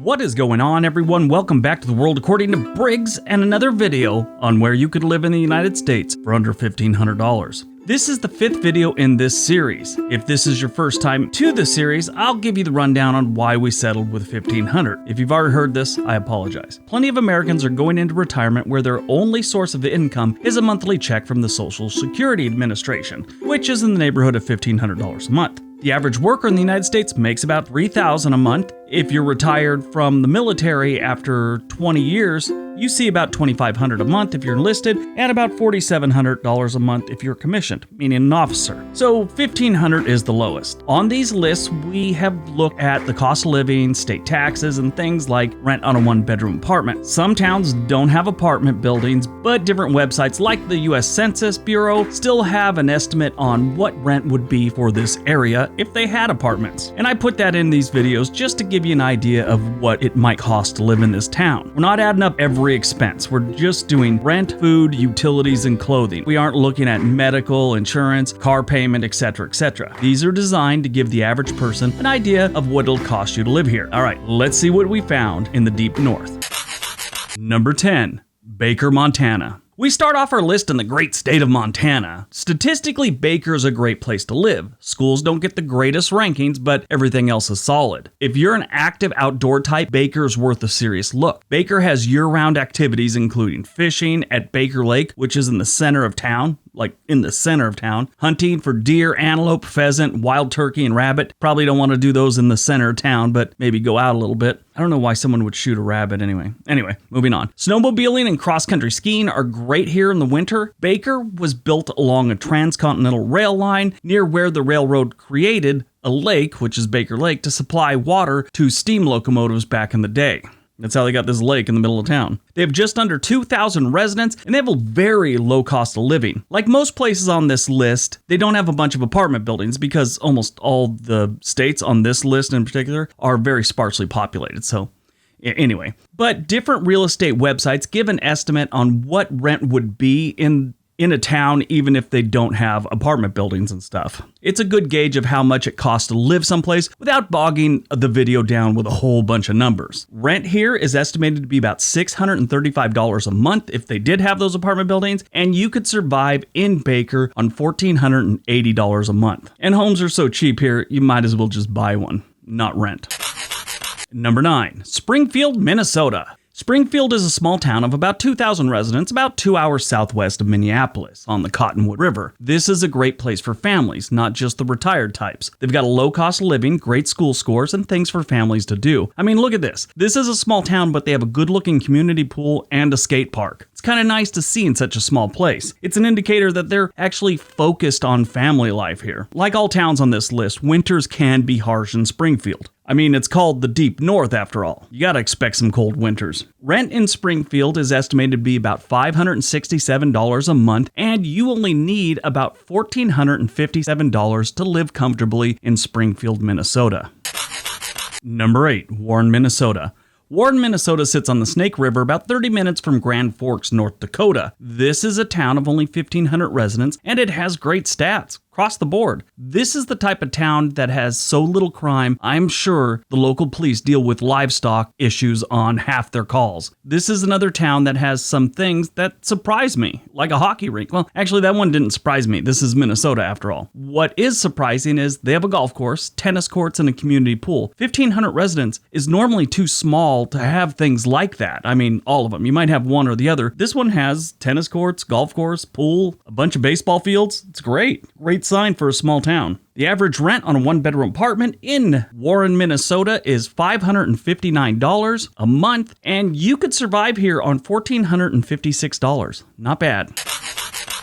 What is going on, everyone? Welcome back to the world according to Briggs and another video on where you could live in the United States for under $1,500. This is the 5th video in this series. If this is your first time to the series, I'll give you the rundown on why we settled with $1,500. If you've already heard this, I apologize. Plenty of Americans are going into retirement where their only source of income is a monthly check from the Social Security Administration, which is in the neighborhood of $1,500 a month. The average worker in the United States makes about $3,000 a month. If you're retired from the military after 20 years, you see about $2,500 a month if you're enlisted, and about $4,700 a month if you're commissioned, meaning an officer. So $1,500 is the lowest. On these lists, we have looked at the cost of living, state taxes, and things like rent on a one-bedroom apartment. Some towns don't have apartment buildings, but different websites like the U.S. Census Bureau still have an estimate on what rent would be for this area if they had apartments. And I put that in these videos just to give you an idea of what it might cost to live in this town. We're not adding up every expense. We're just doing rent, food, utilities, and clothing. We aren't looking at medical, insurance, car payment, etc., etc. These are designed to give the average person an idea of what it'll cost you to live here. All right, let's see what we found in the deep north. Number 10, Baker, Montana. We start off our list in the great state of Montana. Statistically, Baker is a great place to live. Schools don't get the greatest rankings, but everything else is solid. If you're an active outdoor type, Baker's worth a serious look. Baker has year-round activities including fishing at Baker Lake, which is in the center of town, hunting for deer, antelope, pheasant, wild turkey, and rabbit. Probably don't want to do those in the center of town, but maybe go out a little bit. I don't know why someone would shoot a rabbit anyway. Anyway, moving on. Snowmobiling and cross-country skiing are great here in the winter. Baker was built along a transcontinental rail line near where the railroad created a lake, which is Baker Lake, to supply water to steam locomotives back in the day. That's how they got this lake in the middle of town. They have just under 2,000 residents, and they have a very low cost of living. Like most places on this list, they don't have a bunch of apartment buildings because almost all the states on this list in particular are very sparsely populated. So anyway, but different real estate websites give an estimate on what rent would be in a town, even if they don't have apartment buildings and stuff. It's a good gauge of how much it costs to live someplace without bogging the video down with a whole bunch of numbers. Rent here is estimated to be about $635 a month if they did have those apartment buildings, and you could survive in Baker on $1,480 a month. And homes are so cheap here, you might as well just buy one, not rent. Number 9, Springfield, Minnesota. Springfield is a small town of about 2,000 residents, about 2 hours southwest of Minneapolis on the Cottonwood River. This is a great place for families, not just the retired types. They've got a low cost of living, great school scores, and things for families to do. I mean, look at this. This is a small town, but they have a good looking community pool and a skate park. It's kind of nice to see in such a small place. It's an indicator that they're actually focused on family life here. Like all towns on this list, winters can be harsh in Springfield. I mean, it's called the Deep North after all. You gotta expect some cold winters. Rent in Springfield is estimated to be about $567 a month, and you only need about $1,457 to live comfortably in Springfield, Minnesota. Number 8, Warren, Minnesota. Warren, Minnesota sits on the Snake River about 30 minutes from Grand Forks, North Dakota. This is a town of only 1,500 residents, and it has great stats across the board. This is the type of town that has so little crime, I'm sure the local police deal with livestock issues on half their calls. This is another town that has some things that surprise me, like a hockey rink. Well, actually that one didn't surprise me. This is Minnesota after all. What is surprising is they have a golf course, tennis courts, and a community pool. 1,500 residents is normally too small to have things like that. I mean, all of them. You might have one or the other. This one has tennis courts, golf course, pool, a bunch of baseball fields. It's great. Great sign for a small town. The average rent on a one-bedroom apartment in Warren, Minnesota is $559 a month, and you could survive here on $1,456. Not bad.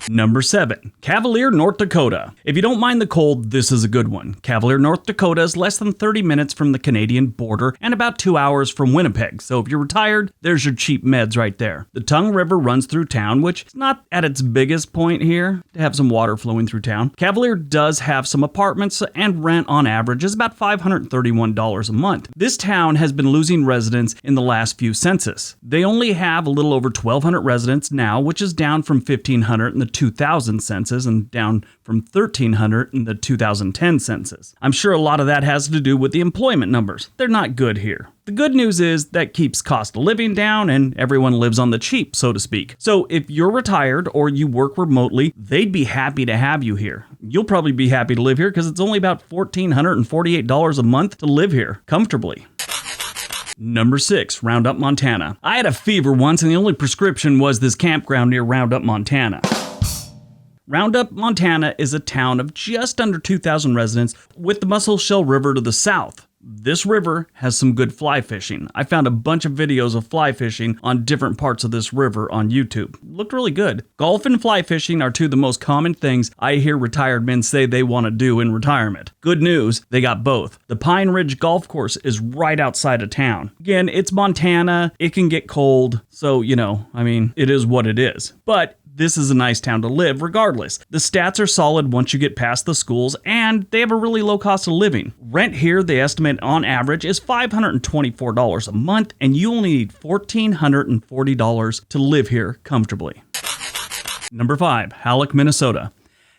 Number 7, CAVALIER, North Dakota. If you don't mind the cold, this is a good one. CAVALIER, North Dakota is less than 30 minutes from the Canadian border and about 2 hours from Winnipeg. So if you're retired, there's your cheap meds right there. The Tongue River runs through town, which is not at its biggest point here to have some water flowing through town. CAVALIER does have some apartments, and rent on average is about $531 a month. This town has been losing residents in the last few census. They only have a little over 1,200 residents now, which is down from 1,500 in the 2000 census and down from 1,300 in the 2010 census. I'm sure a lot of that has to do with the employment numbers. They're not good here. The good news is that keeps cost of living down and everyone lives on the cheap, so to speak. So if you're retired or you work remotely, they'd be happy to have you here. You'll probably be happy to live here because it's only about $1,448 a month to live here comfortably. Number 6, Roundup, Montana. I had a fever once and the only prescription was this campground near Roundup, Montana. Roundup, Montana is a town of just under 2,000 residents with the Musselshell River to the south. This river has some good fly fishing. I found a bunch of videos of fly fishing on different parts of this river on YouTube. Looked really good. Golf and fly fishing are two of the most common things I hear retired men say they want to do in retirement. Good news, they got both. The Pine Ridge Golf Course is right outside of town. Again, it's Montana, it can get cold, so it is what it is. But this is a nice town to live regardless. The stats are solid once you get past the schools, and they have a really low cost of living. Rent here, they estimate on average, is $524 a month, and you only need $1,440 to live here comfortably. Number 5, HALLOCK, Minnesota.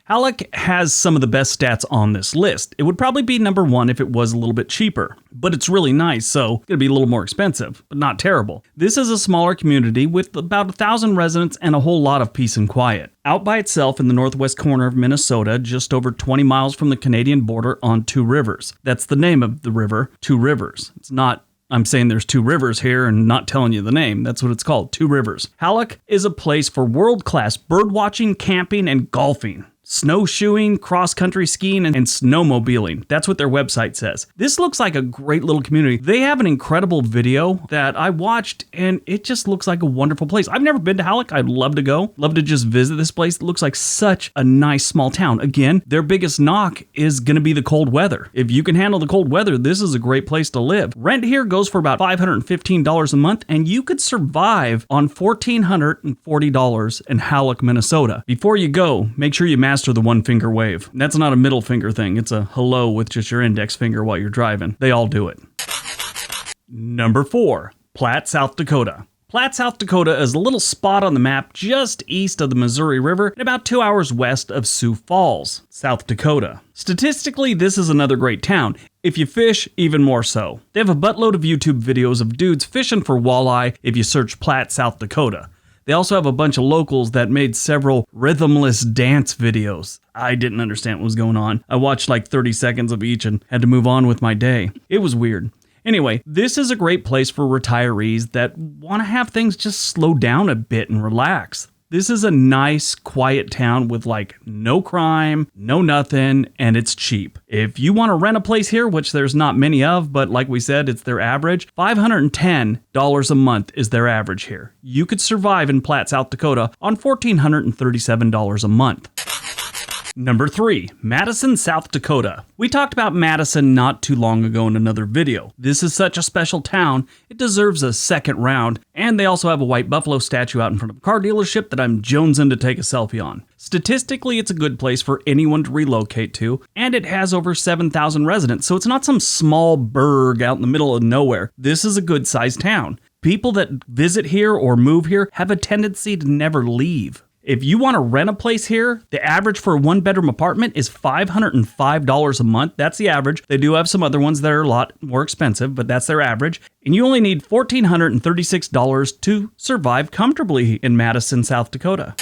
HALLOCK has some of the best stats on this list. It would probably be number 1 if it was a little bit cheaper, but it's really nice, so it's going to be a little more expensive, but not terrible. This is a smaller community with about 1,000 residents and a whole lot of peace and quiet. Out by itself in the northwest corner of Minnesota, just over 20 miles from the Canadian border on Two Rivers. That's the name of the river, Two Rivers. It's not I'm saying there's two rivers here and not telling you the name. That's what it's called, Two Rivers. HALLOCK is a place for world-class birdwatching, camping, and golfing. Snowshoeing, cross-country skiing, and snowmobiling. That's what their website says. This looks like a great little community. They have an incredible video that I watched, and it just looks like a wonderful place. I've never been to HALLOCK. I'd love to go. Love to just visit this place. It looks like such a nice small town. Again, their biggest knock is going to be the cold weather. If you can handle the cold weather, this is a great place to live. Rent here goes for about $515 a month, and you could survive on $1,440 in HALLOCK, Minnesota. Before you go, make sure you master the one finger wave. That's not a middle finger thing. It's a hello with just your index finger while you're driving. They all do it. Number 4, Platte, South Dakota. Platte, South Dakota is a little spot on the map just east of the Missouri River and about 2 hours west of Sioux Falls, South Dakota. Statistically, this is another great town. If you fish, even more so. They have a buttload of YouTube videos of dudes fishing for walleye if you search Platte, South Dakota. They also have a bunch of locals that made several rhythmless dance videos. I didn't understand what was going on. I watched like 30 seconds of each and had to move on with my day. It was weird. Anyway, this is a great place for retirees that want to have things just slow down a bit and relax. This is a nice, quiet town with like no crime, no nothing, and it's cheap. If you want to rent a place here, which there's not many of, but like we said, it's their average, $510 a month is their average here. You could survive in Platte, South Dakota on $1,437 a month. Number 3, Madison, South Dakota. We talked about Madison not too long ago in another video. This is such a special town, it deserves a second round, and they also have a white buffalo statue out in front of a car dealership that I'm jonesing to take a selfie on. Statistically, it's a good place for anyone to relocate to, and it has over 7,000 residents, so it's not some small burg out in the middle of nowhere. This is a good-sized town. People that visit here or move here have a tendency to never leave. If you want to rent a place here, the average for a one-bedroom apartment is $505 a month. That's the average. They do have some other ones that are a lot more expensive, but that's their average. And you only need $1,436 to survive comfortably in Madison, South Dakota.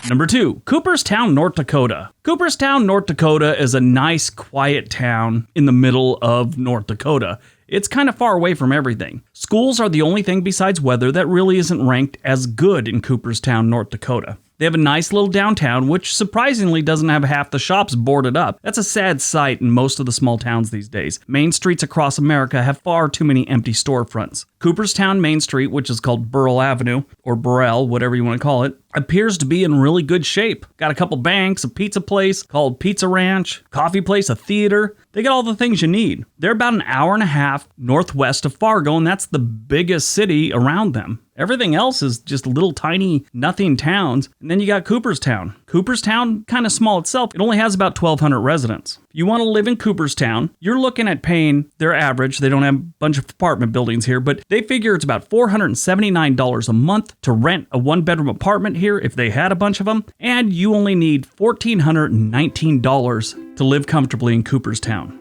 Number 2, Cooperstown, North Dakota. Cooperstown, North Dakota is a nice, quiet town in the middle of North Dakota. It's kind of far away from everything. Schools are the only thing besides weather that really isn't ranked as good in Cooperstown, North Dakota. They have a nice little downtown, which surprisingly doesn't have half the shops boarded up. That's a sad sight in most of the small towns these days. Main streets across America have far too many empty storefronts. Cooperstown Main Street, which is called Burrell Avenue, or Burrell, whatever you want to call it, appears to be in really good shape. Got a couple banks, a pizza place called Pizza Ranch, coffee place, a theater. They got all the things you need. They're about an hour and a half northwest of Fargo, and that's the biggest city around them. Everything else is just little tiny nothing towns. And then you got Cooperstown. Cooperstown, kind of small itself, it only has about 1,200 residents. If you want to live in Cooperstown, you're looking at paying their average. They don't have a bunch of apartment buildings here, but they figure it's about $479 a month to rent a one-bedroom apartment here if they had a bunch of them, and you only need $1,419 to live comfortably in Cooperstown.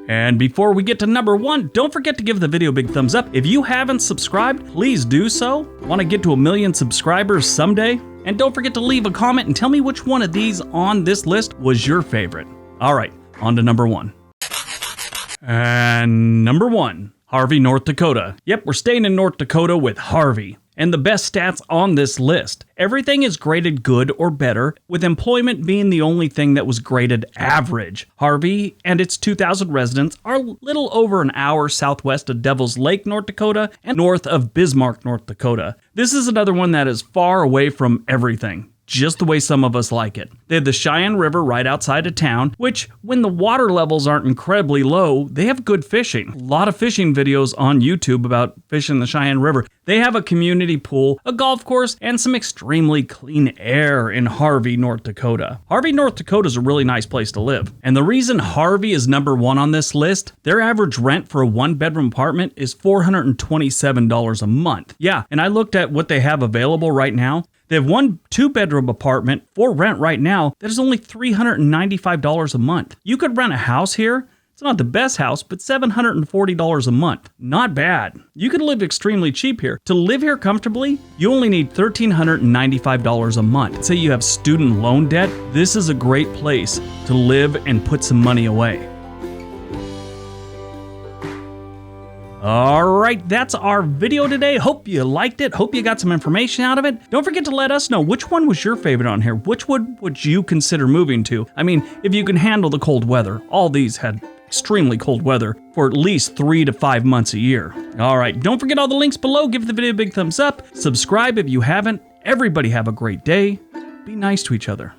And before we get to number 1, don't forget to give the video a big thumbs up. If you haven't subscribed, please do so. Want to get to 1 million subscribers someday? And don't forget to leave a comment and tell me which one of these on this list was your favorite. All right, on to number 1. And number 1, Harvey, North Dakota. Yep, we're staying in North Dakota with Harvey. And the best stats on this list. Everything is graded good or better, with employment being the only thing that was graded average. Harvey and its 2,000 residents are a little over an hour southwest of Devil's Lake, North Dakota, and north of Bismarck, North Dakota. This is another one that is far away from everything, just the way some of us like it. They have the Cheyenne River right outside of town, which, when the water levels aren't incredibly low, they have good fishing. A lot of fishing videos on YouTube about fishing the Cheyenne River. They have a community pool, a golf course, and some extremely clean air in Harvey, North Dakota. Harvey, North Dakota is a really nice place to live. And the reason Harvey is number 1 on this list, their average rent for a one-bedroom apartment is $427 a month. Yeah, and I looked at what they have available right now. They have one 2-bedroom apartment for rent right now that is only $395 a month. You could rent a house here. It's not the best house, but $740 a month. Not bad. You could live extremely cheap here. To live here comfortably, you only need $1,395 a month. Say you have student loan debt, this is a great place to live and put some money away. Alright, that's our video today. Hope you liked it. Hope you got some information out of it. Don't forget to let us know which one was your favorite on here. Which would you consider moving to? I mean, if you can handle the cold weather. All these had extremely cold weather for at least 3 to 5 months a year. Alright, don't forget all the links below. Give the video a big thumbs up. Subscribe if you haven't. Everybody have a great day. Be nice to each other.